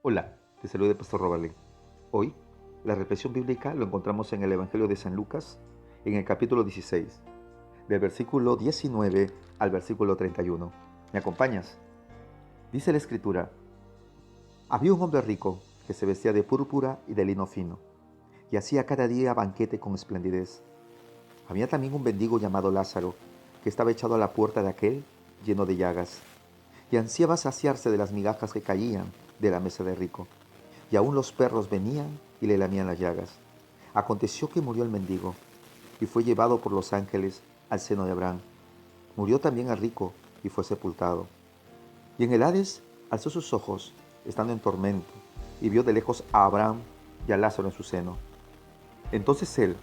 Hola, te saluda el Pastor Robalén. Hoy, la reflexión bíblica lo encontramos en el Evangelio de San Lucas, en el capítulo 16, del versículo 19 al versículo 31. ¿Me acompañas? Dice la Escritura: había un hombre rico que se vestía de púrpura y de lino fino, y hacía cada día banquete con esplendidez. Había también un mendigo llamado Lázaro, que estaba echado a la puerta de aquel, lleno de llagas, y ansiaba saciarse de las migajas que caían de la mesa del rico. Y aún los perros venían y le lamían las llagas. Aconteció que murió el mendigo, y fue llevado por los ángeles al seno de Abraham. Murió también el rico, y fue sepultado. Y en el Hades alzó sus ojos, estando en tormento, y vio de lejos a Abraham y a Lázaro en su seno. Entonces él,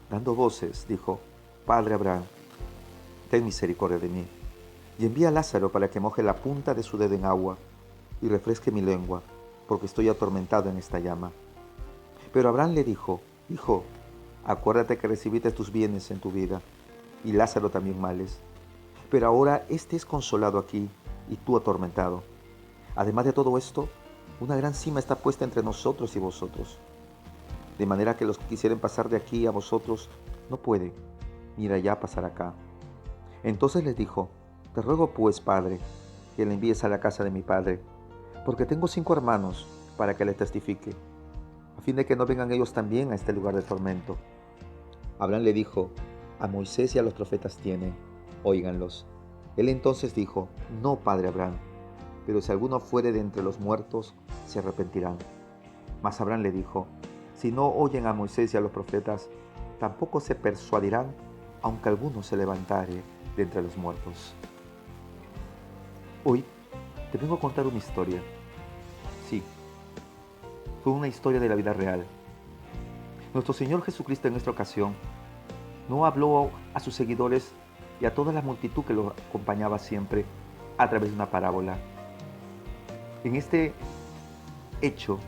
dando voces, dijo: Padre Abraham, ten misericordia de mí, y envía a Lázaro para que moje la punta de su dedo en agua, y refresque mi lengua, porque estoy atormentado en esta llama. Pero Abraham le dijo: Hijo, acuérdate que recibiste tus bienes en tu vida, y Lázaro también males. Pero ahora éste es consolado aquí, y tú atormentado. Además de todo esto, una gran cima está puesta entre nosotros y vosotros, de manera que los que quisieren pasar de aquí a vosotros no pueden, ni de allá pasar acá. Entonces les dijo: Te ruego pues, Padre, que le envíes a la casa de mi padre, porque tengo 5 hermanos, para que les testifique, a fin de que no vengan ellos también a este lugar de tormento. Abraham le dijo: A Moisés y a los profetas tienen, óiganlos. Él entonces dijo: No, padre Abraham, pero si alguno fuere de entre los muertos, se arrepentirán. Mas Abraham le dijo: Si no oyen a Moisés y a los profetas, tampoco se persuadirán, aunque alguno se levantare de entre los muertos. Hoy te vengo a contar una historia. Sí, fue una historia de la vida real. Nuestro Señor Jesucristo en esta ocasión no habló a sus seguidores y a toda la multitud que lo acompañaba siempre a través de una parábola. En este hecho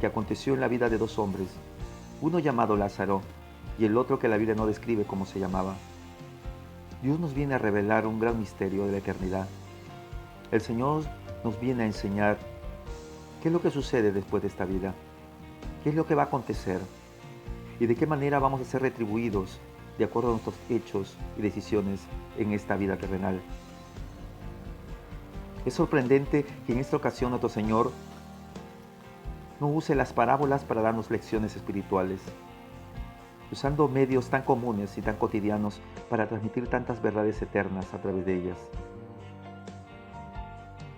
que aconteció en la vida de 2 hombres, uno llamado Lázaro y el otro que la Biblia no describe cómo se llamaba, Dios nos viene a revelar un gran misterio de la eternidad. El Señor nos viene a enseñar qué es lo que sucede después de esta vida, qué es lo que va a acontecer y de qué manera vamos a ser retribuidos de acuerdo a nuestros hechos y decisiones en esta vida terrenal. Es sorprendente que en esta ocasión nuestro Señor no use las parábolas para darnos lecciones espirituales, usando medios tan comunes y tan cotidianos para transmitir tantas verdades eternas a través de ellas.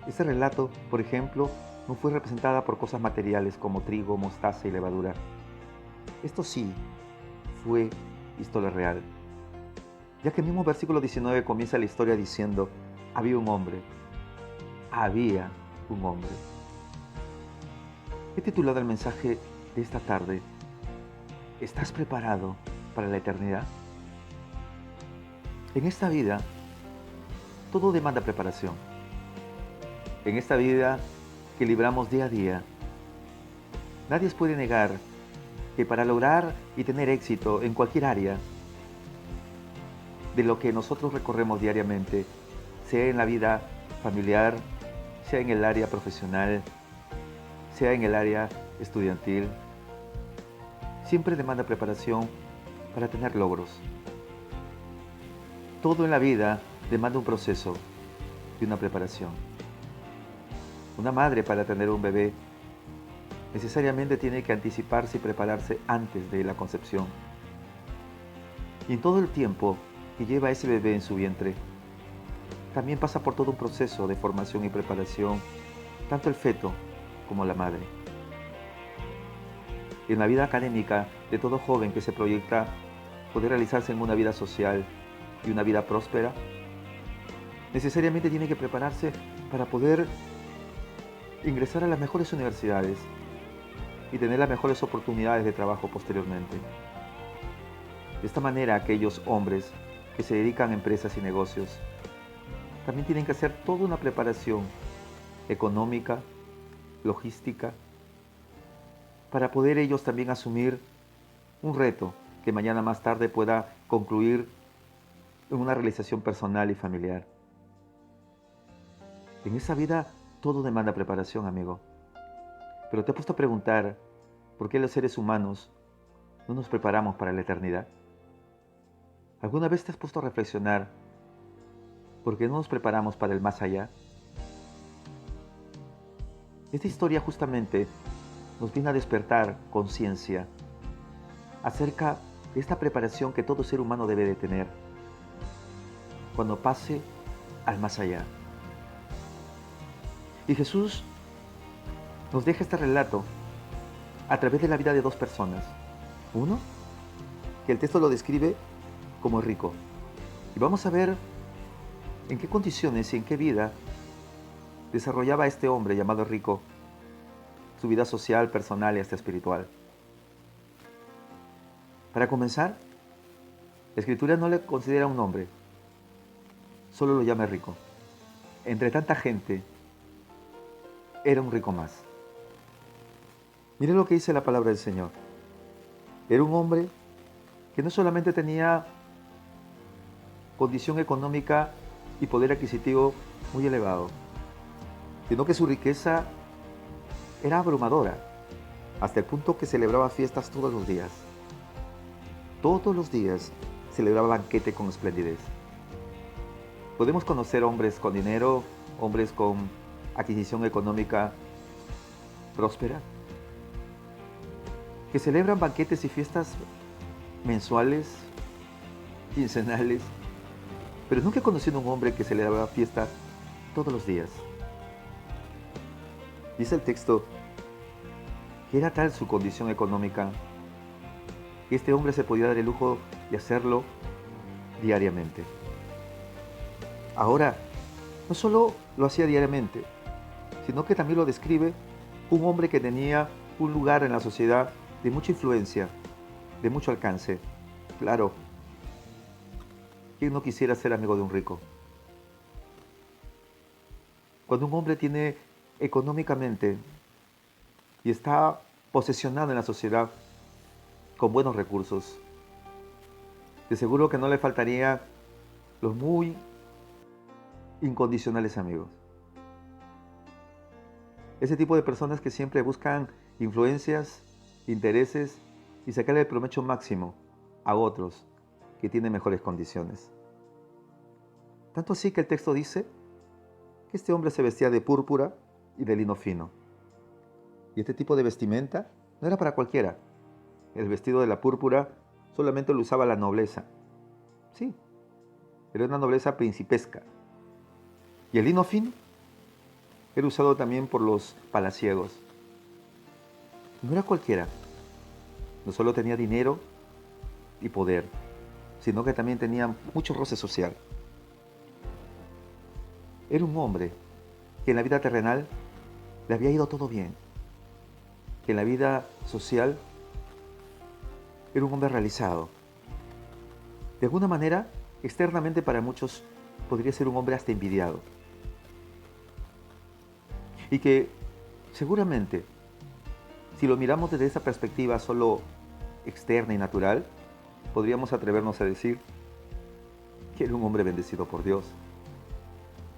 Este relato, por ejemplo, no fue representada por cosas materiales como trigo, mostaza y levadura. Esto sí fue historia real, ya que el mismo versículo 19 comienza la historia diciendo: había un hombre, había un hombre. He titulado el mensaje de esta tarde: ¿estás preparado para la eternidad? En esta vida, todo demanda preparación. En esta vida que libramos día a día, nadie puede negar que para lograr y tener éxito en cualquier área de lo que nosotros recorremos diariamente, sea en la vida familiar, sea en el área profesional, sea en el área estudiantil, siempre demanda preparación para tener logros. Todo en la vida demanda un proceso y una preparación. Una madre, para tener un bebé, necesariamente tiene que anticiparse y prepararse antes de la concepción. Y en todo el tiempo que lleva ese bebé en su vientre, también pasa por todo un proceso de formación y preparación, tanto el feto como la madre. Y en la vida académica de todo joven que se proyecta poder realizarse en una vida social y una vida próspera, necesariamente tiene que prepararse para poder ingresar a las mejores universidades y tener las mejores oportunidades de trabajo posteriormente. De esta manera, aquellos hombres que se dedican a empresas y negocios también tienen que hacer toda una preparación económica, logística, para poder ellos también asumir un reto que mañana más tarde pueda concluir en una realización personal y familiar. En esa vida todo demanda preparación, amigo. Pero te he puesto a preguntar, ¿por qué los seres humanos no nos preparamos para la eternidad? ¿Alguna vez te has puesto a reflexionar por qué no nos preparamos para el más allá? Esta historia justamente nos viene a despertar conciencia acerca de esta preparación que todo ser humano debe de tener cuando pase al más allá. Y Jesús nos deja este relato a través de la vida de dos personas. Uno, que el texto lo describe como rico. Y vamos a ver en qué condiciones y en qué vida desarrollaba este hombre llamado rico su vida social, personal y hasta espiritual. Para comenzar, la Escritura no le considera un hombre, solo lo llama rico. Entre tanta gente, era un rico más. Miren lo que dice la palabra del Señor. Era un hombre que no solamente tenía condición económica y poder adquisitivo muy elevado, sino que su riqueza era abrumadora, hasta el punto que celebraba fiestas todos los días. Todos los días celebraba banquete con esplendidez. Podemos conocer hombres con dinero, hombres con adquisición económica próspera, que celebran banquetes y fiestas mensuales, quincenales, pero nunca he conocido a un hombre que celebraba fiesta todos los días. Dice el texto que era tal su condición económica que este hombre se podía dar el lujo de hacerlo diariamente. Ahora, no solo lo hacía diariamente, sino que también lo describe un hombre que tenía un lugar en la sociedad de mucha influencia, de mucho alcance. Claro, ¿quién no quisiera ser amigo de un rico? Cuando un hombre tiene económicamente y está posesionado en la sociedad con buenos recursos, de seguro que no le faltaría los muy incondicionales amigos. Ese tipo de personas que siempre buscan influencias, intereses y sacarle el provecho máximo a otros que tienen mejores condiciones. Tanto así que el texto dice que este hombre se vestía de púrpura y de lino fino. Y este tipo de vestimenta no era para cualquiera. El vestido de la púrpura solamente lo usaba la nobleza. Sí, era una nobleza principesca. Y el lino fino era usado también por los palaciegos. No era cualquiera. No solo tenía dinero y poder, sino que también tenía mucho roce social. Era un hombre que en la vida terrenal le había ido todo bien, que en la vida social era un hombre realizado. De alguna manera, externamente para muchos podría ser un hombre hasta envidiado. Y que seguramente, si lo miramos desde esa perspectiva solo externa y natural, podríamos atrevernos a decir que era un hombre bendecido por Dios.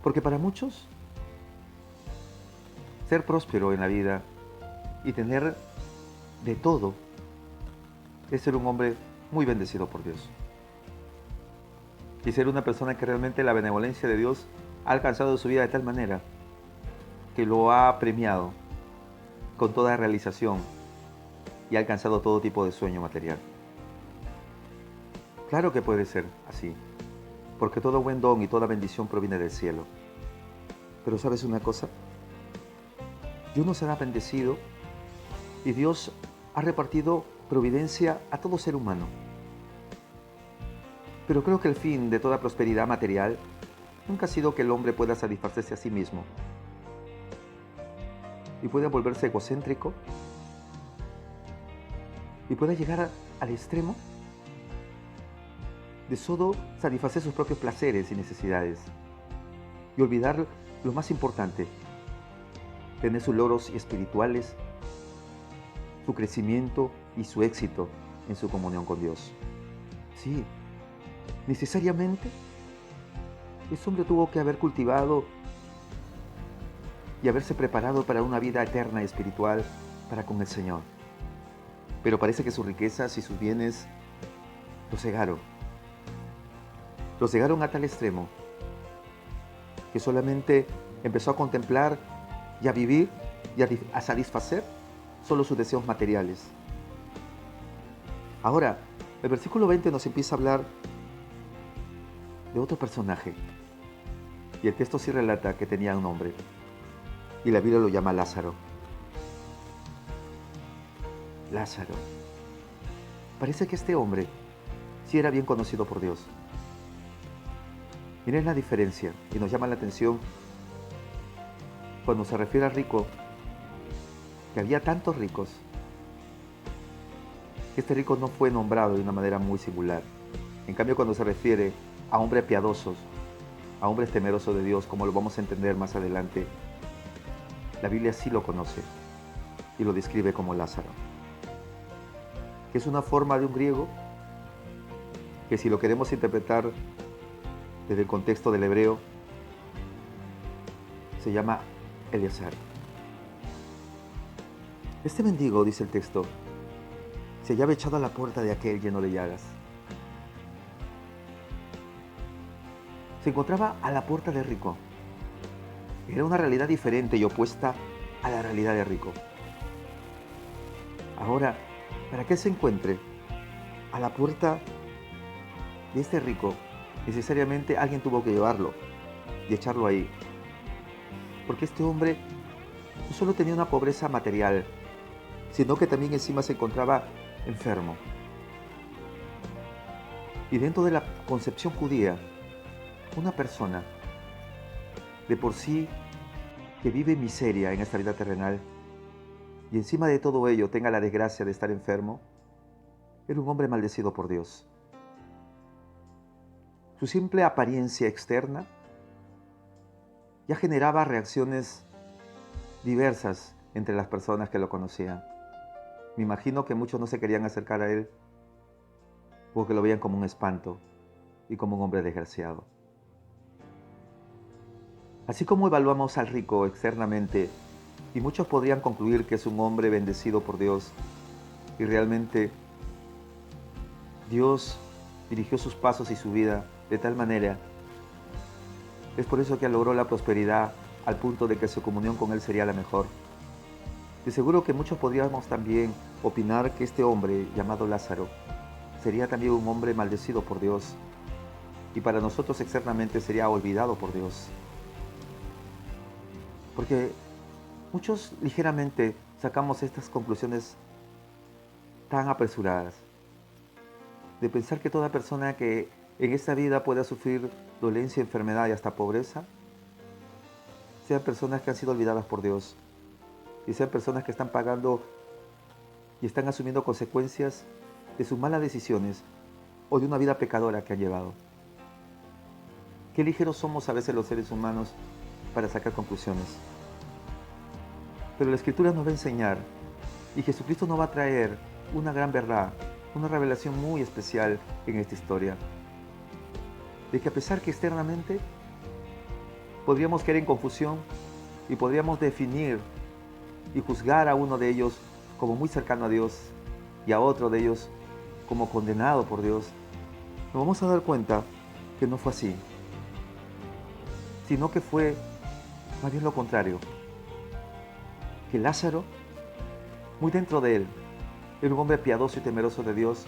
Porque para muchos, ser próspero en la vida y tener de todo es ser un hombre muy bendecido por Dios. Y ser una persona que realmente la benevolencia de Dios ha alcanzado su vida de tal manera que lo ha premiado con toda realización y ha alcanzado todo tipo de sueño material. Claro que puede ser así, porque todo buen don y toda bendición proviene del cielo. Pero ¿sabes una cosa? Dios nos ha bendecido y Dios ha repartido providencia a todo ser humano. Pero creo que el fin de toda prosperidad material nunca ha sido que el hombre pueda satisfacerse a sí mismo y pueda volverse egocéntrico y pueda llegar al extremo de solo satisfacer sus propios placeres y necesidades y olvidar lo más importante, tener sus logros espirituales, su crecimiento y su éxito en su comunión con Dios. Sí, necesariamente ese hombre tuvo que haber cultivado y haberse preparado para una vida eterna y espiritual para con el Señor. Pero parece que sus riquezas y sus bienes lo cegaron. Lo cegaron a tal extremo que solamente empezó a contemplar y a vivir y a satisfacer solo sus deseos materiales. Ahora, el versículo 20 nos empieza a hablar de otro personaje. Y el texto sí relata que tenía un nombre. Y la Biblia lo llama Lázaro. Lázaro. Parece que este hombre sí era bien conocido por Dios. Miren la diferencia, y nos llama la atención cuando se refiere al rico, que había tantos ricos, que este rico no fue nombrado de una manera muy singular. En cambio, cuando se refiere a hombres piadosos, a hombres temerosos de Dios, como lo vamos a entender más adelante, la Biblia sí lo conoce y lo describe como Lázaro, que es una forma de un griego que, si lo queremos interpretar desde el contexto del hebreo, se llama Eleazar. Este mendigo, dice el texto, se hallaba echado a la puerta de aquel lleno de llagas. Se encontraba a la puerta del rico. Era una realidad diferente y opuesta a la realidad del rico. Ahora, para que él se encuentre a la puerta de este rico, necesariamente alguien tuvo que llevarlo y echarlo ahí. Porque este hombre no solo tenía una pobreza material, sino que también encima se encontraba enfermo. Y dentro de la concepción judía, una persona de por sí que vive miseria en esta vida terrenal y encima de todo ello tenga la desgracia de estar enfermo, era un hombre maldecido por Dios. Su simple apariencia externa ya generaba reacciones diversas entre las personas que lo conocían. Me imagino que muchos no se querían acercar a él porque lo veían como un espanto y como un hombre desgraciado. Así como evaluamos al rico externamente, y muchos podrían concluir que es un hombre bendecido por Dios, y realmente Dios dirigió sus pasos y su vida de tal manera, es por eso que logró la prosperidad al punto de que su comunión con Él sería la mejor. De seguro que muchos podríamos también opinar que este hombre llamado Lázaro sería también un hombre maldecido por Dios, y para nosotros externamente sería olvidado por Dios. Porque muchos ligeramente sacamos estas conclusiones tan apresuradas, de pensar que toda persona que en esta vida pueda sufrir dolencia, enfermedad y hasta pobreza, sean personas que han sido olvidadas por Dios, y sean personas que están pagando y están asumiendo consecuencias de sus malas decisiones o de una vida pecadora que han llevado. Qué ligeros somos a veces los seres humanos para sacar conclusiones. Pero la Escritura nos va a enseñar, y Jesucristo nos va a traer una gran verdad, una revelación muy especial en esta historia, de que a pesar que externamente podríamos caer en confusión y podríamos definir y juzgar a uno de ellos como muy cercano a Dios y a otro de ellos como condenado por Dios, nos vamos a dar cuenta que no fue así, sino que fue más bien lo contrario, que Lázaro, muy dentro de él, era un hombre piadoso y temeroso de Dios,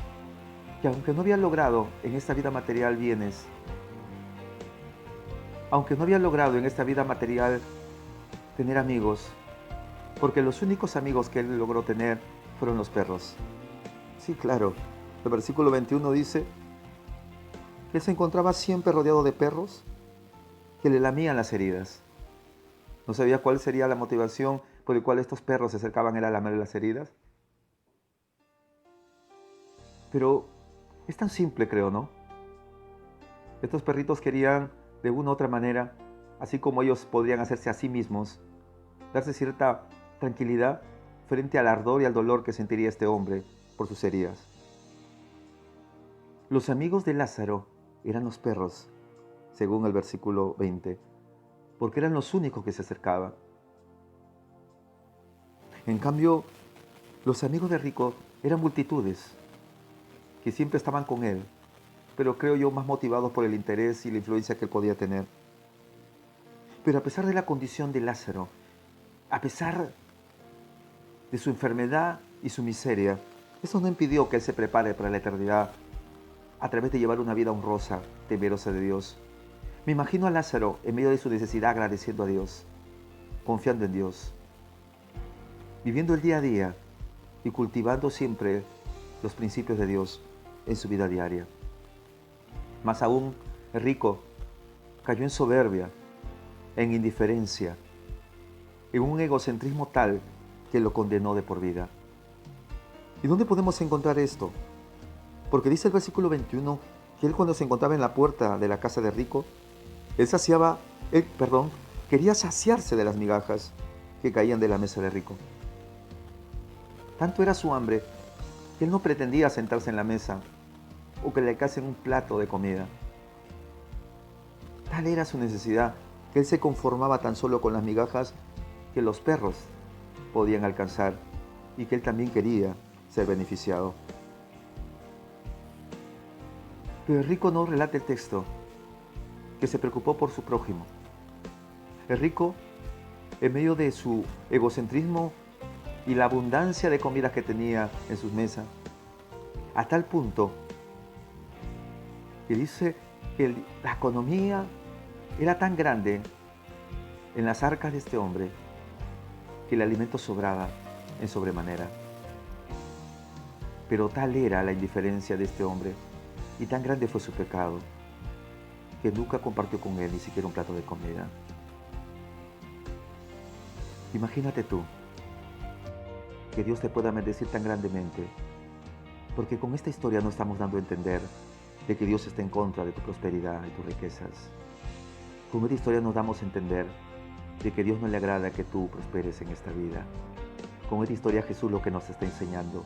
que aunque no había logrado en esta vida material bienes, aunque no había logrado en esta vida material tener amigos, porque los únicos amigos que él logró tener fueron los perros. Sí, claro, el versículo 21 dice que él se encontraba siempre rodeado de perros que le lamían las heridas. No sabía cuál sería la motivación por la cual estos perros se acercaban a él a lamer las heridas. Pero es tan simple, creo, ¿no? Estos perritos querían, de una u otra manera, así como ellos podrían hacerse a sí mismos, darse cierta tranquilidad frente al ardor y al dolor que sentiría este hombre por sus heridas. Los amigos de Lázaro eran los perros, según el versículo 20, porque eran los únicos que se acercaban. En cambio, Los amigos de Rico eran multitudes que siempre estaban con él, pero creo yo más motivados por el interés y la influencia que él podía tener. Pero a pesar de la condición de Lázaro, a pesar de su enfermedad y su miseria, eso no impidió que él se prepare para la eternidad a través de llevar una vida honrosa, temerosa de Dios. Me imagino a Lázaro en medio de su necesidad agradeciendo a Dios, confiando en Dios, viviendo el día a día y cultivando siempre los principios de Dios en su vida diaria. Más aún, el rico cayó en soberbia, en indiferencia, en un egocentrismo tal que lo condenó de por vida. ¿Y dónde podemos encontrar esto? Porque dice el versículo 21 que él, cuando se encontraba en la puerta de la casa de rico, quería saciarse de las migajas que caían de la mesa de rico. Tanto era su hambre que él no pretendía sentarse en la mesa o que le casen un plato de comida. Tal era su necesidad que él se conformaba tan solo con las migajas que los perros podían alcanzar y que él también quería ser beneficiado. Pero el rico no relata el texto que se preocupó por su prójimo. El rico, en medio de su egocentrismo y la abundancia de comida que tenía en sus mesas, a tal punto que dice que la economía era tan grande en las arcas de este hombre que el alimento sobraba en sobremanera. Pero tal era la indiferencia de este hombre y tan grande fue su pecado que nunca compartió con él ni siquiera un plato de comida. Imagínate tú que Dios te pueda bendecir tan grandemente, porque con esta historia no estamos dando a entender de que Dios está en contra de tu prosperidad y tus riquezas. Con esta historia nos damos a entender de que Dios no le agrada que tú prosperes en esta vida. Con esta historia Jesús lo que nos está enseñando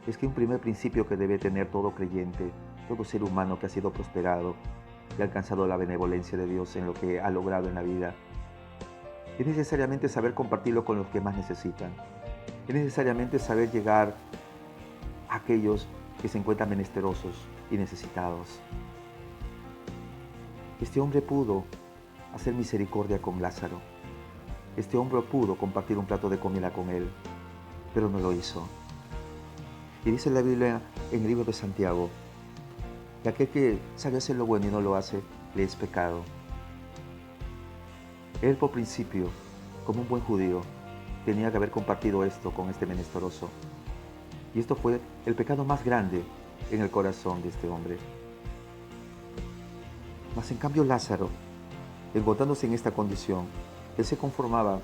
es que un primer principio que debe tener todo creyente, todo ser humano que ha sido prosperado y ha alcanzado la benevolencia de Dios en lo que ha logrado en la vida, es necesariamente saber compartirlo con los que más necesitan. Es necesariamente saber llegar a aquellos que se encuentran menesterosos y necesitados. Este hombre pudo hacer misericordia con Lázaro. Este hombre pudo compartir un plato de comida con él, pero no lo hizo. Y dice la Biblia en el libro de Santiago que aquel que sabe hacer lo bueno y no lo hace, le es pecado. Él, por principio, como un buen judío, tenía que haber compartido esto con este menesteroso. Y esto fue el pecado más grande en el corazón de este hombre. Mas en cambio Lázaro, encontrándose en esta condición, él se conformaba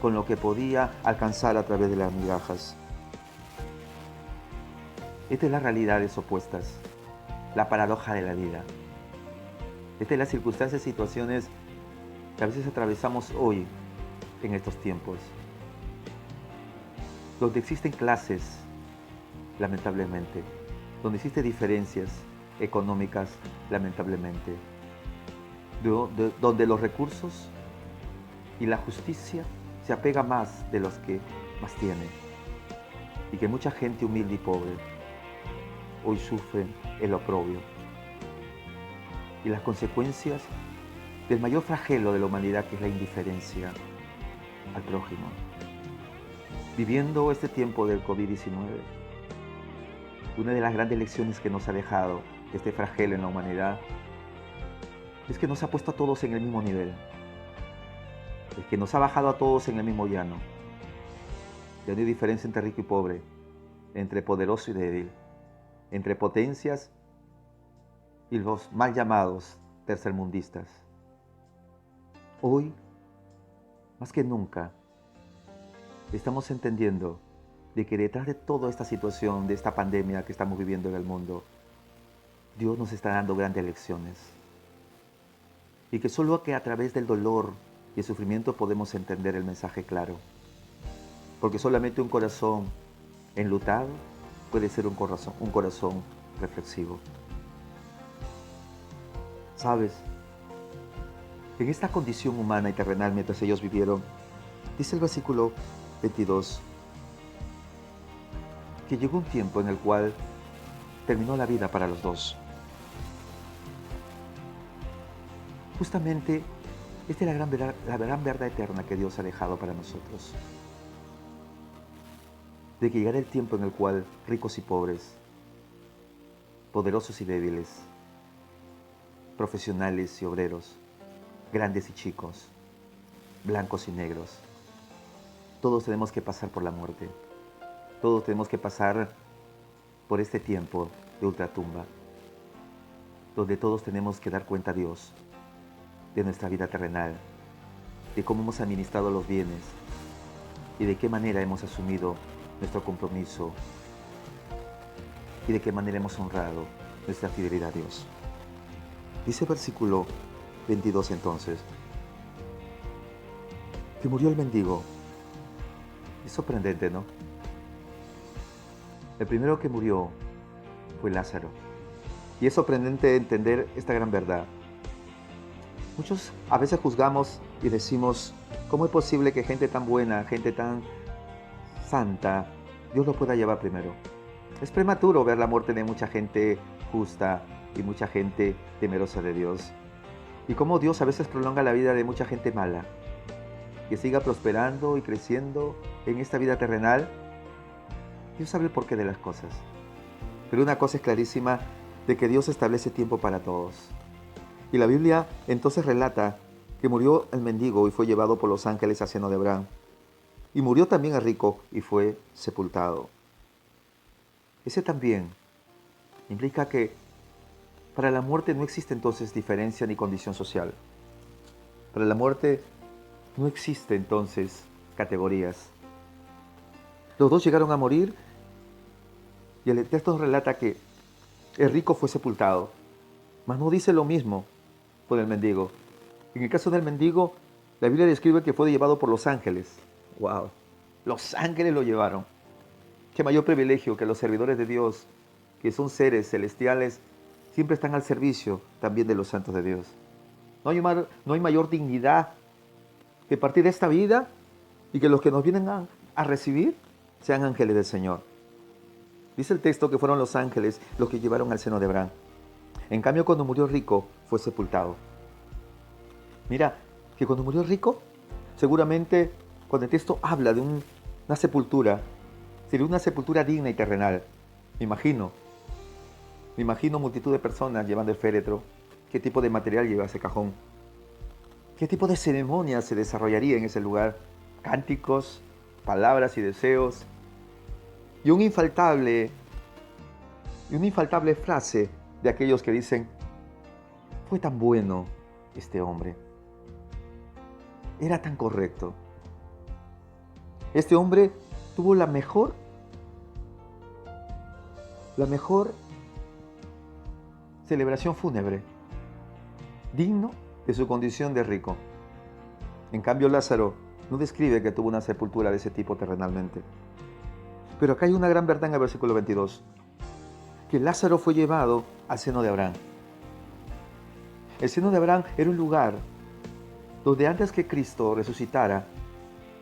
con lo que podía alcanzar a través de las migajas. Esta es la realidades opuestas, la paradoja de la vida. Esta es las circunstancias y situaciones que a veces atravesamos hoy en estos tiempos, donde existen clases, lamentablemente, donde existen diferencias económicas, lamentablemente, donde los recursos y la justicia se apega más de los que más tienen, y que mucha gente humilde y pobre hoy sufre el oprobio y las consecuencias del mayor flagelo de la humanidad, que es la indiferencia al prójimo. Viviendo este tiempo del COVID-19, una de las grandes lecciones que nos ha dejado este flagelo en la humanidad es que nos ha puesto a todos en el mismo nivel, es que nos ha bajado a todos en el mismo llano. Ya no hay diferencia entre rico y pobre, entre poderoso y débil, entre potencias y los mal llamados tercermundistas. Hoy, más que nunca, estamos entendiendo de que detrás de toda esta situación, de esta pandemia que estamos viviendo en el mundo, Dios nos está dando grandes lecciones. Y que solo que a través del dolor y el sufrimiento podemos entender el mensaje claro. Porque solamente un corazón enlutado puede ser un corazón reflexivo. ¿Sabes? En esta condición humana y terrenal mientras ellos vivieron, dice el versículo 22, que llegó un tiempo en el cual terminó la vida para los dos. Justamente, esta es la gran verdad eterna que Dios ha dejado para nosotros. De que llegará el tiempo en el cual ricos y pobres, poderosos y débiles, profesionales y obreros, grandes y chicos, blancos y negros, todos tenemos que pasar por la muerte. Todos tenemos que pasar por este tiempo de ultratumba, donde todos tenemos que dar cuenta a Dios de nuestra vida terrenal, de cómo hemos administrado los bienes y de qué manera hemos asumido nuestro compromiso y de qué manera hemos honrado nuestra fidelidad a Dios. Dice el versículo 22 entonces, que murió el mendigo. Es sorprendente, ¿no? El primero que murió fue Lázaro. Y es sorprendente entender esta gran verdad. Muchos a veces juzgamos y decimos, ¿cómo es posible que gente tan buena, gente tan santa, Dios lo pueda llevar primero? Es prematuro ver la muerte de mucha gente justa y mucha gente temerosa de Dios. Y cómo Dios a veces prolonga la vida de mucha gente mala, que siga prosperando y creciendo en esta vida terrenal. Dios sabe el porqué de las cosas. Pero una cosa es clarísima, de que Dios establece tiempo para todos. Y la Biblia entonces relata que murió el mendigo y fue llevado por los ángeles al seno de Abraham. Y murió también el rico y fue sepultado. Ese también implica que para la muerte no existe entonces diferencia ni condición social. Para la muerte no existe entonces categorías. Los dos llegaron a morir y el texto nos relata que el rico fue sepultado, mas no dice lo mismo por el mendigo. En el caso del mendigo, la Biblia describe que fue llevado por los ángeles. ¡Wow! Los ángeles lo llevaron. Qué mayor privilegio que los servidores de Dios, que son seres celestiales, siempre están al servicio también de los santos de Dios. No hay mayor dignidad que partir de esta vida y que los que nos vienen a recibir sean ángeles del Señor. Dice el texto que fueron los ángeles los que llevaron al seno de Abraham. En cambio, cuando murió rico, fue sepultado. Mira, que cuando murió rico, seguramente cuando el texto habla de una sepultura, sería una sepultura digna y terrenal. Me imagino multitud de personas llevando el féretro. ¿Qué tipo de material lleva ese cajón? ¿Qué tipo de ceremonia se desarrollaría en ese lugar? Cánticos, palabras y deseos. Y una infaltable frase de aquellos que dicen, fue tan bueno este hombre. Era tan correcto. Este hombre tuvo la mejor celebración fúnebre, digno de su condición de rico. En cambio, Lázaro no describe que tuvo una sepultura de ese tipo terrenalmente. Pero acá hay una gran verdad en el versículo 22, que Lázaro fue llevado al seno de Abraham. El seno de Abraham era un lugar donde antes que Cristo resucitara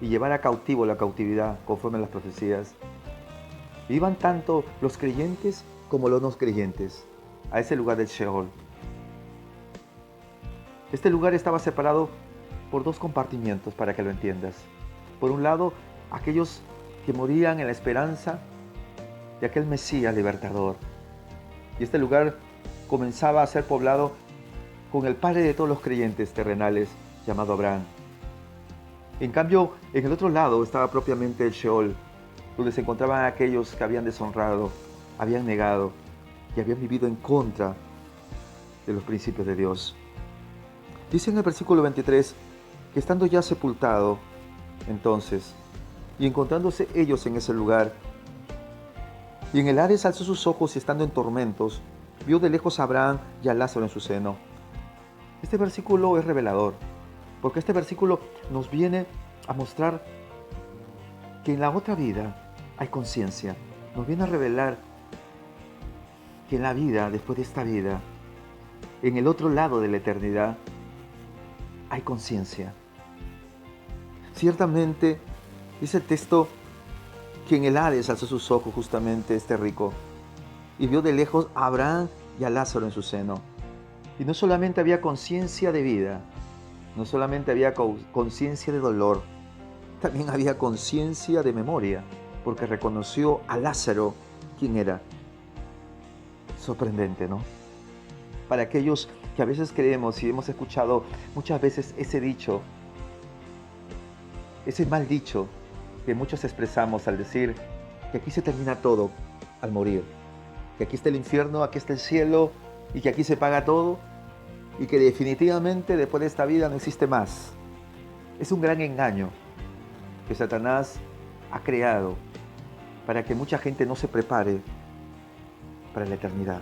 y llevara cautivo la cautividad conforme a las profecías, iban tanto los creyentes como los no creyentes a ese lugar del Sheol. Este lugar estaba separado por dos compartimientos para que lo entiendas. Por un lado, aquellos que morían en la esperanza de aquel Mesías libertador. Y este lugar comenzaba a ser poblado con el padre de todos los creyentes terrenales, llamado Abraham. En cambio, en el otro lado estaba propiamente el Sheol, donde se encontraban aquellos que habían deshonrado, habían negado y habían vivido en contra de los principios de Dios. Dice en el versículo 23 que estando ya sepultado, entonces, y encontrándose ellos en ese lugar, y en el Hades alzó sus ojos y estando en tormentos, vio de lejos a Abraham y a Lázaro en su seno. Este versículo es revelador, porque este versículo nos viene a mostrar que en la otra vida hay conciencia. Nos viene a revelar que en la vida, después de esta vida, en el otro lado de la eternidad, hay conciencia. Ciertamente, dice el texto que en el Hades alzó sus ojos justamente este rico y vio de lejos a Abraham y a Lázaro en su seno. Y no solamente había conciencia de vida, no solamente había conciencia de dolor, también había conciencia de memoria, porque reconoció a Lázaro quién era. Sorprendente, ¿no? Para aquellos que a veces creemos y hemos escuchado muchas veces ese dicho, ese mal dicho que muchos expresamos al decir que aquí se termina todo al morir, que aquí está el infierno, aquí está el cielo y que aquí se paga todo y que definitivamente después de esta vida no existe más. Es un gran engaño que Satanás ha creado para que mucha gente no se prepare para la eternidad.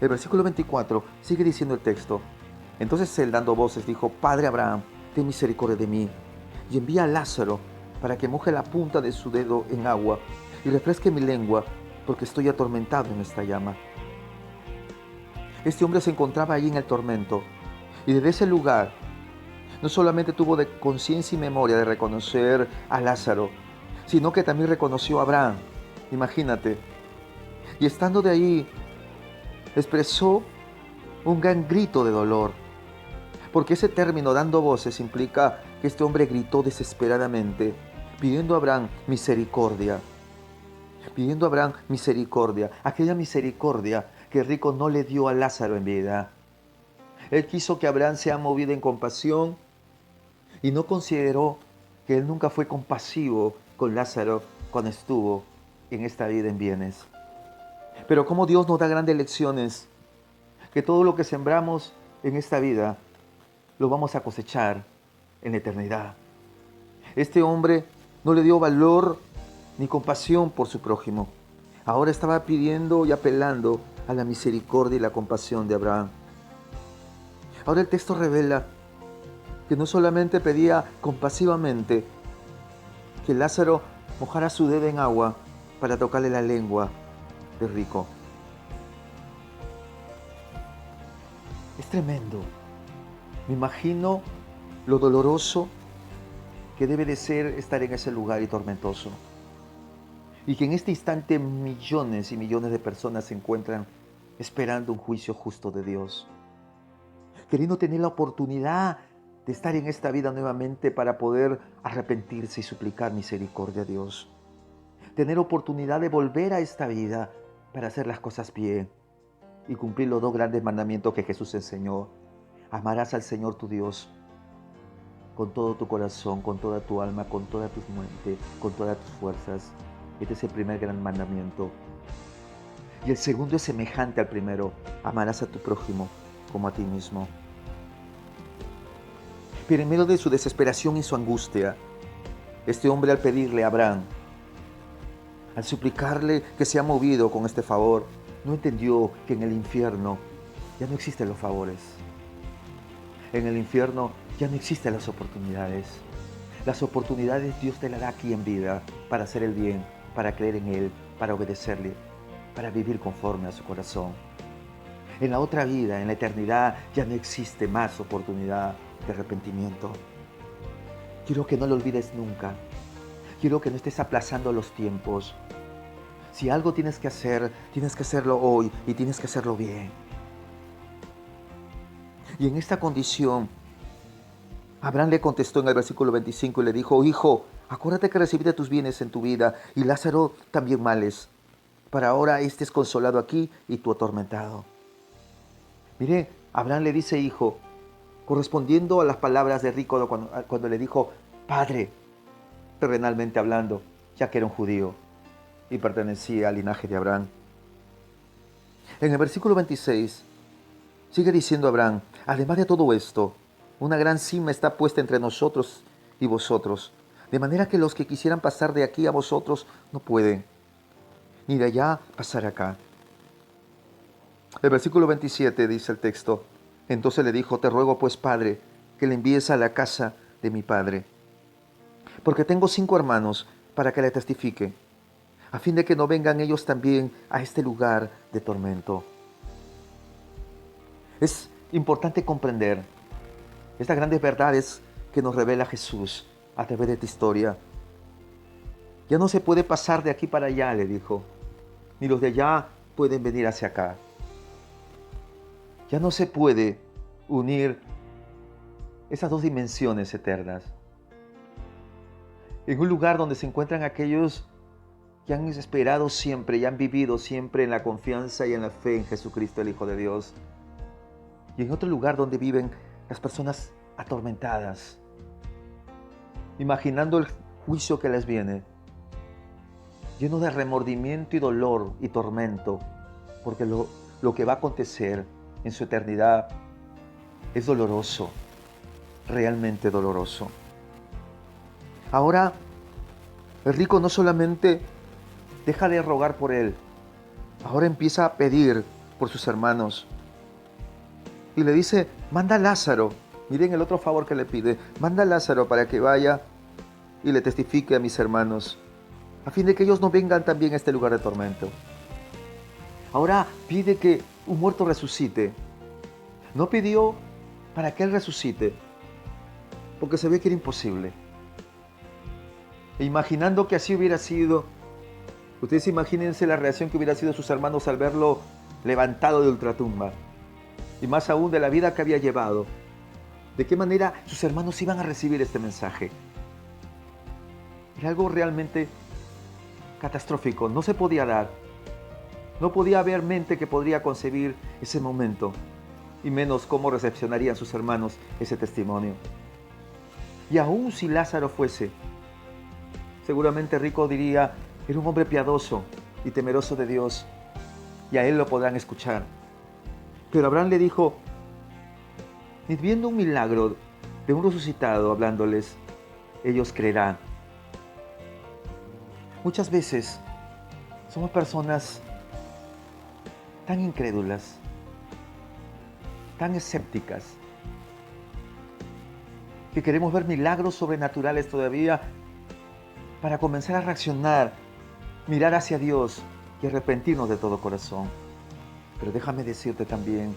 El versículo 24 sigue diciendo el texto: entonces él, dando voces, dijo: Padre Abraham, ten misericordia de mí y envía a Lázaro para que moje la punta de su dedo en agua y refresque mi lengua, porque estoy atormentado en esta llama. Este hombre se encontraba allí en el tormento, y desde ese lugar no solamente tuvo de conciencia y memoria de reconocer a Lázaro, sino que también reconoció a Abraham. Imagínate. Y estando de ahí, expresó un gran grito de dolor, porque ese término, dando voces, implica que este hombre gritó desesperadamente, pidiendo a Abraham misericordia. Pidiendo a Abraham misericordia, aquella misericordia que el rico no le dio a Lázaro en vida. Él quiso que Abraham sea movido en compasión y no consideró que él nunca fue compasivo con Lázaro cuando estuvo en esta vida en bienes. Pero como Dios nos da grandes lecciones, que todo lo que sembramos en esta vida lo vamos a cosechar en la eternidad. Este hombre no le dio valor ni compasión por su prójimo. Ahora estaba pidiendo y apelando a la misericordia y la compasión de Abraham. Ahora el texto revela que no solamente pedía compasivamente que Lázaro mojara su dedo en agua para tocarle la lengua del rico. Es tremendo. Me imagino lo doloroso que debe de ser estar en ese lugar y tormentoso. Y que en este instante millones y millones de personas se encuentran esperando un juicio justo de Dios, queriendo tener la oportunidad de estar en esta vida nuevamente para poder arrepentirse y suplicar misericordia a Dios. Tener oportunidad de volver a esta vida para hacer las cosas bien y cumplir los dos grandes mandamientos que Jesús enseñó. Amarás al Señor tu Dios con todo tu corazón, con toda tu alma, con toda tu mente, con todas tus fuerzas. Este es el primer gran mandamiento. Y el segundo es semejante al primero: amarás a tu prójimo como a ti mismo. Pero en medio de su desesperación y su angustia, este hombre, al pedirle a Abraham, al suplicarle que sea movido con este favor, no entendió que en el infierno ya no existen los favores. En el infierno ya no existen las oportunidades. Las oportunidades Dios te las da aquí en vida para hacer el bien, para creer en Él, para obedecerle, para vivir conforme a su corazón. En la otra vida, en la eternidad, ya no existe más oportunidad de arrepentimiento. Quiero que no lo olvides nunca. Quiero que no estés aplazando los tiempos. Si algo tienes que hacerlo hoy y tienes que hacerlo bien. Y en esta condición, Abraham le contestó en el versículo 25 y le dijo: Hijo, acuérdate que recibiste tus bienes en tu vida y Lázaro también males. Para ahora estés consolado aquí y tú atormentado. Mire, Abraham le dice hijo, correspondiendo a las palabras de rico cuando le dijo padre, terrenalmente hablando, ya que era un judío y pertenecía al linaje de Abraham. En el versículo 26 sigue diciendo Abraham: además de todo esto, una gran cima está puesta entre nosotros y vosotros, de manera que los que quisieran pasar de aquí a vosotros no pueden, ni de allá pasar acá. El versículo 27 dice el texto: entonces le dijo: te ruego pues, padre, que le envíes a la casa de mi padre, porque tengo 5 hermanos, para que le testifique, a fin de que no vengan ellos también a este lugar de tormento. Es importante comprender estas grandes verdades que nos revela Jesús a través de esta historia. Ya no se puede pasar de aquí para allá, le dijo, ni los de allá pueden venir hacia acá. Ya no se puede unir esas dos dimensiones eternas. En un lugar donde se encuentran aquellos que han esperado siempre y han vivido siempre en la confianza y en la fe en Jesucristo, el Hijo de Dios. Y en otro lugar donde viven las personas atormentadas, imaginando el juicio que les viene, lleno de remordimiento y dolor y tormento, porque lo que va a acontecer en su eternidad es doloroso, realmente doloroso. Ahora, el rico no solamente deja de rogar por él, ahora empieza a pedir por sus hermanos. Y le dice, manda a Lázaro. Miren el otro favor que le pide. Manda a Lázaro para que vaya y le testifique a mis hermanos, a fin de que ellos no vengan también a este lugar de tormento. Ahora pide que un muerto resucite. No pidió para que él resucite, porque sabía que era imposible. E imaginando que así hubiera sido, ustedes imagínense la reacción que hubiera sido sus hermanos al verlo levantado de ultratumba. Y más aún de la vida que había llevado. ¿De qué manera sus hermanos iban a recibir este mensaje? Era algo realmente catastrófico. No se podía dar. No podía haber mente que podría concebir ese momento. Y menos cómo recepcionarían sus hermanos ese testimonio. Y aún si Lázaro fuese, seguramente Rico diría, era un hombre piadoso y temeroso de Dios. Y a él lo podrán escuchar. Pero Abraham le dijo, ni viendo un milagro de un resucitado hablándoles, ellos creerán. Muchas veces somos personas tan incrédulas, tan escépticas, que queremos ver milagros sobrenaturales todavía para comenzar a reaccionar, mirar hacia Dios y arrepentirnos de todo corazón. Pero déjame decirte también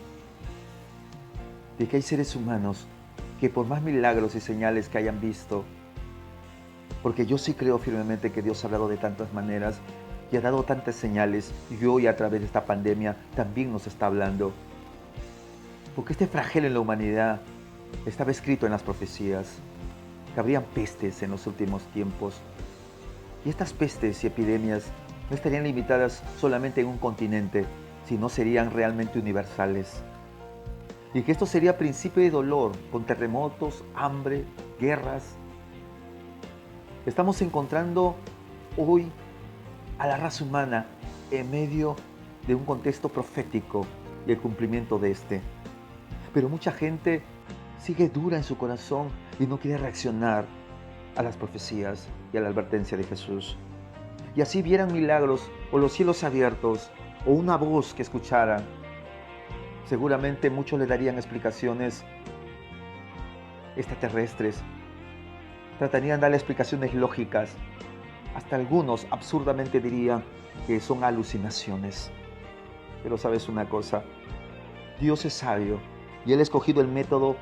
de que hay seres humanos que por más milagros y señales que hayan visto, porque yo sí creo firmemente que Dios ha hablado de tantas maneras y ha dado tantas señales, y hoy a través de esta pandemia también nos está hablando. Porque este flagelo en la humanidad estaba escrito en las profecías, que habrían pestes en los últimos tiempos. Y estas pestes y epidemias no estarían limitadas solamente en un continente, sino serían realmente universales. Y que esto sería principio de dolor, con terremotos, hambre, guerras. Estamos encontrando hoy a la raza humana en medio de un contexto profético y el cumplimiento de este. Pero mucha gente sigue dura en su corazón y no quiere reaccionar a las profecías y a la advertencia de Jesús. Y así vieran milagros o los cielos abiertos o una voz que escucharan, seguramente muchos le darían explicaciones extraterrestres, tratarían de darle explicaciones lógicas, hasta algunos absurdamente dirían que son alucinaciones. Pero sabes una cosa, Dios es sabio y Él ha escogido el método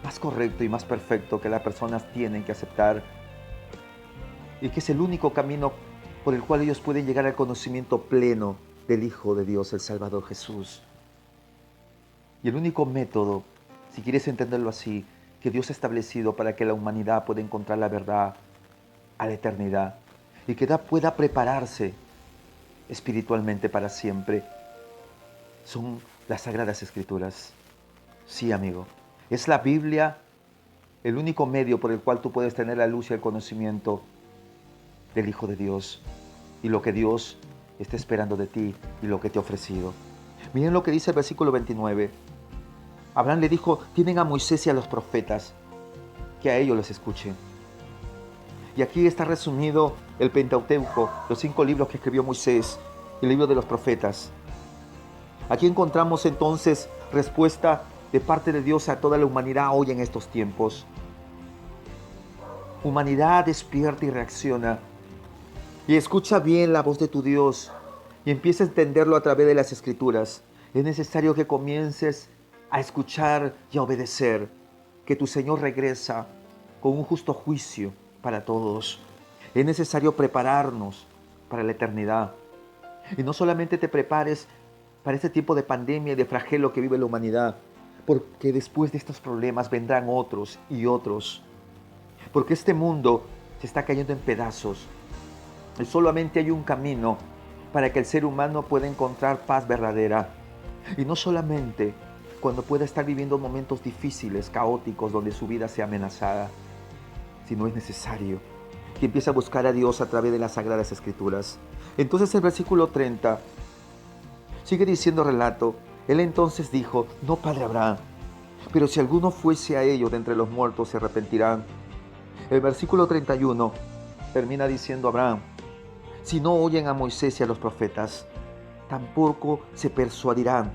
más correcto y más perfecto que las personas tienen que aceptar, y que es el único camino por el cual ellos pueden llegar al conocimiento pleno del Hijo de Dios, el Salvador Jesús. Y el único método, si quieres entenderlo así, que Dios ha establecido para que la humanidad pueda encontrar la verdad a la eternidad y que pueda prepararse espiritualmente para siempre, son las Sagradas Escrituras. Sí, amigo, es la Biblia el único medio por el cual tú puedes tener la luz y el conocimiento del Hijo de Dios y lo que Dios está esperando de ti y lo que te ha ofrecido. Miren lo que dice el versículo 29. Abraham le dijo, tienen a Moisés y a los profetas, que a ellos les escuchen. Y aquí está resumido el Pentateuco, los 5 libros que escribió Moisés, el libro de los profetas. Aquí encontramos entonces respuesta de parte de Dios a toda la humanidad hoy en estos tiempos. Humanidad, despierta y reacciona. Y escucha bien la voz de tu Dios y empieza a entenderlo a través de las Escrituras. Es necesario que comiences a escuchar y a obedecer, que tu Señor regresa con un justo juicio para todos. Es necesario prepararnos para la eternidad. Y no solamente te prepares para este tiempo de pandemia y de flagelo que vive la humanidad, porque después de estos problemas vendrán otros y otros. Porque este mundo se está cayendo en pedazos. Y solamente hay un camino para que el ser humano pueda encontrar paz verdadera. Y no solamente cuando pueda estar viviendo momentos difíciles, caóticos, donde su vida sea amenazada, sino es necesario que empiece a buscar a Dios a través de las Sagradas Escrituras. Entonces el versículo 30 sigue diciendo relato. Él entonces dijo: no, padre Abraham, pero si alguno fuese a ellos de entre los muertos, se arrepentirán. El versículo 31 termina diciendo Abraham: si no oyen a Moisés y a los profetas, tampoco se persuadirán,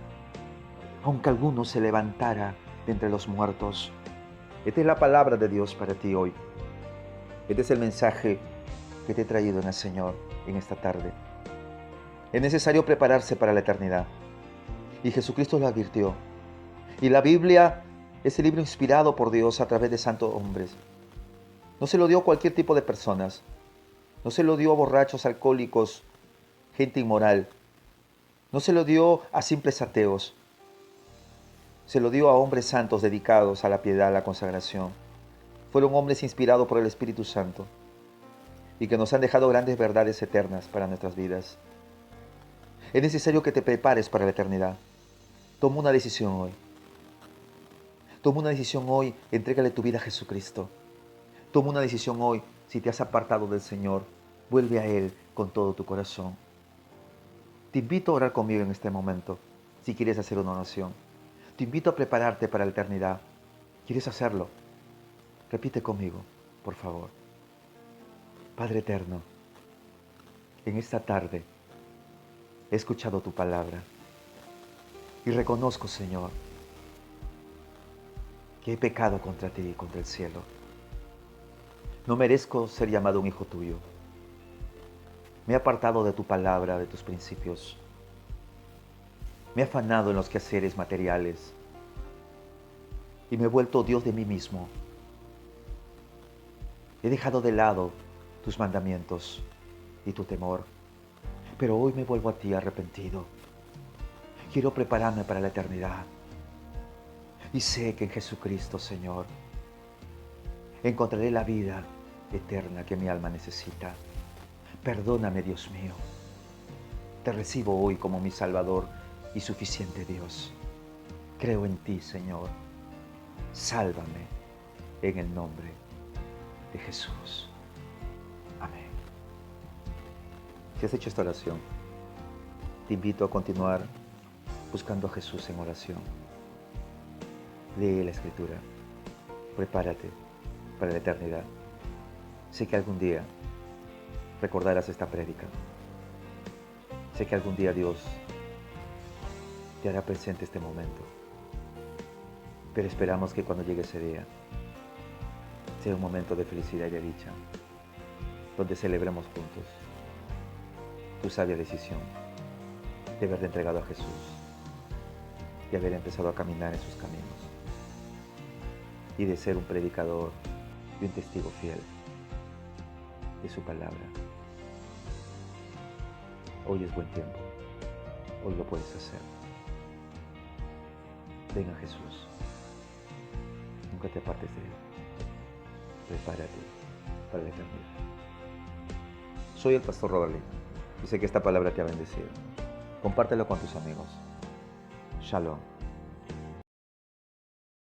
aunque alguno se levantara de entre los muertos. Esta es la palabra de Dios para ti hoy. Este es el mensaje que te he traído en el Señor en esta tarde. Es necesario prepararse para la eternidad. Y Jesucristo lo advirtió. Y la Biblia es el libro inspirado por Dios a través de santos hombres. No se lo dio a cualquier tipo de personas. No se lo dio a borrachos, alcohólicos, gente inmoral. No se lo dio a simples ateos. Se lo dio a hombres santos dedicados a la piedad, a la consagración. Fueron hombres inspirados por el Espíritu Santo y que nos han dejado grandes verdades eternas para nuestras vidas. Es necesario que te prepares para la eternidad. Toma una decisión hoy. Toma una decisión hoy, entrégale tu vida a Jesucristo. Toma una decisión hoy, si te has apartado del Señor, vuelve a Él con todo tu corazón. Te invito a orar conmigo en este momento, si quieres hacer una oración. Te invito a prepararte para la eternidad. ¿Quieres hacerlo? Repite conmigo, por favor. Padre eterno, en esta tarde he escuchado tu palabra y reconozco, Señor, que he pecado contra ti y contra el cielo. No merezco ser llamado un hijo tuyo. Me he apartado de tu palabra, de tus principios. Me he afanado en los quehaceres materiales y me he vuelto Dios de mí mismo. He dejado de lado tus mandamientos y tu temor, pero hoy me vuelvo a ti arrepentido. Quiero prepararme para la eternidad y sé que en Jesucristo, Señor, encontraré la vida eterna que mi alma necesita. Perdóname, Dios mío. Te recibo hoy como mi Salvador y suficiente Dios. Creo en ti, Señor. Sálvame en el nombre de Jesús. Amén. Si has hecho esta oración, te invito a continuar buscando a Jesús en oración. Lee la Escritura. Prepárate para la eternidad. Sé que algún día recordarás esta prédica. Sé que algún día Dios te hará presente este momento. Pero esperamos que cuando llegue ese día sea un momento de felicidad y de dicha, donde celebremos juntos tu sabia decisión de haberte entregado a Jesús y haber empezado a caminar en sus caminos y de ser un predicador y un testigo fiel de su palabra. Hoy es buen tiempo. Hoy lo puedes hacer. Ven a Jesús. Nunca te apartes de Él. Prepárate para la eternidad. Soy el pastor Roberlin y sé que esta palabra te ha bendecido. Compártelo con tus amigos. Shalom.